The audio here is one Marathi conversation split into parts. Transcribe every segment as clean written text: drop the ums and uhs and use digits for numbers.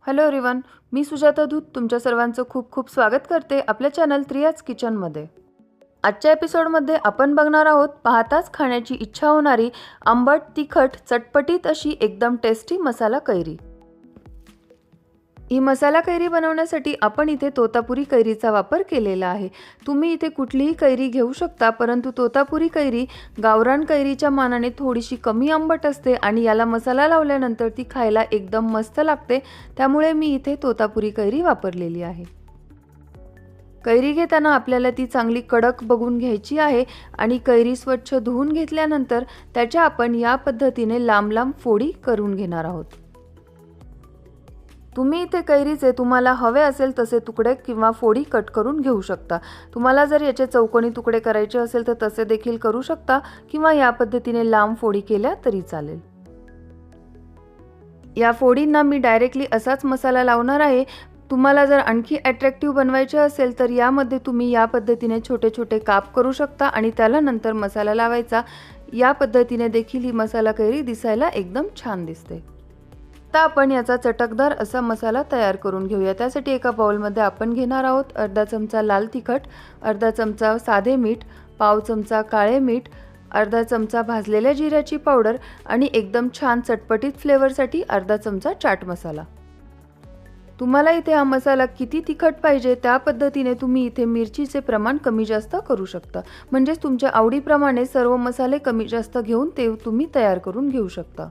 हॅलो एव्हरीवन, मी सुजाता धूत तुमच्या सर्वांचं खूप खूप स्वागत करते आपल्या चॅनल त्रियाज किचनमध्ये। आजच्या एपिसोडमध्ये आपण बघणार आहोत पाहताच खाण्याची इच्छा होणारी आंबट, तिखट, चटपटीत अशी एकदम टेस्टी मसाला कैरी। ही मसाला कैरी बनवण्यासाठी आपण इथे तोतापुरी कैरीचा वापर केलेला आहे। तुम्ही इथे कुठलीही कैरी घेऊ शकता, परंतु तोतापुरी कैरी गावरान कैरीच्या मानाने थोडीशी कमी आंबट असते आणि याला मसाला लावल्यानंतर ती खायला एकदम मस्त लागते। त्यामुळे मी इथे तोतापुरी कैरी वापरलेली आहे। कैरी घेताना आपल्याला ती चांगली कडक बघून घ्यायची आहे आणि कैरी स्वच्छ धुवून घेतल्यानंतर त्याच्या आपण या पद्धतीने लांब लांब फोडी करून घेणार आहोत। तुम्ही इथे कैरीचे तुम्हाला हवे असेल तसे तुकडे किंवा फोडी कट करून घेऊ शकता। तुम्हाला जर याचे चौकोनी तुकडे करायचे असेल तर तसे देखील करू शकता किंवा या पद्धतीने लांब फोडी केल्या तरी चालेल। या फोडींना मी डायरेक्टली असाच मसाला लावणार आहे। तुम्हाला जर आणखी अट्रॅक्टिव्ह बनवायचे असेल तर यामध्ये तुम्ही या पद्धतीने छोटे छोटे काप करू शकता आणि त्याला नंतर मसाला लावायचा। या पद्धतीने देखील ही मसाला कैरी दिसायला एकदम छान दिसते। आता आपण याचा चटकदार असा मसाला तयार करून घेऊया। त्यासाठी एका बाउलमध्ये आपण घेणार आहोत अर्धा चमचा लाल तिखट, अर्धा चमचा साधे मीठ, पाव चमचा काळे मीठ, अर्धा चमचा भाजलेल्या जिऱ्याची पावडर आणि एकदम छान चटपटीत फ्लेवरसाठी अर्धा चमचा चाट मसाला। तुम्हाला इथे हा मसाला किती तिखट पाहिजे त्या पद्धतीने तुम्ही इथे मिरचीचे प्रमाण कमी जास्त करू शकता। म्हणजे तुमच्या आवडीप्रमाणे सर्व मसाले कमी जास्त घेऊन ते तुम्ही तयार करून घेऊ शकता।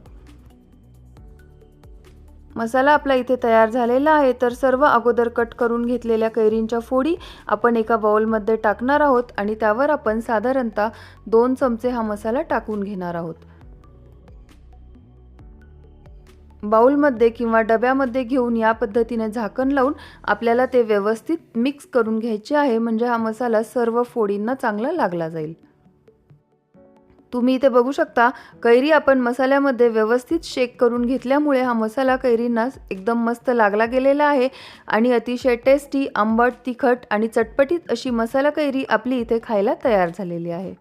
मसाला आपला इथे तयार झालेला आहे। तर सर्व अगोदर कट करून घेतलेल्या कैरींच्या फोडी आपण एका बाउलमध्ये टाकणार आहोत आणि त्यावर आपण साधारणतः 2 चमचे हा मसाला टाकून घेणार आहोत। बाउलमध्ये किंवा डब्यामध्ये घेऊन या पद्धतीने झाकण लावून आपल्याला ते व्यवस्थित मिक्स करून घ्यायचे आहे, म्हणजे हा मसाला सर्व फोडींना चांगला लागला जाईल। तुम्ही इथे बघू शकता कैरी आपण मसाल्यामध्ये व्यवस्थित शेक करून घेतल्यामुळे हा मसाला कैरींना एकदम मस्त लागला गेलेला आहे आणि अतिशय टेस्टी, आंबट, तिखट आणि चटपटीत अशी मसाला कैरी आपली इथे खायला तयार झालेली आहे।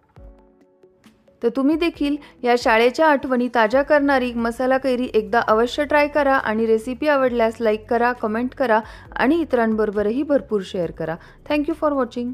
तर तुम्ही देखील या शाळेच्या आठवणी ताजा करणारी मसाला कैरी एकदा अवश्य ट्राय करा आणि रेसिपी आवडल्यास लाईक करा, कमेंट करा आणि इतरांबरोबरही भरपूर शेअर करा। Thank you for watching.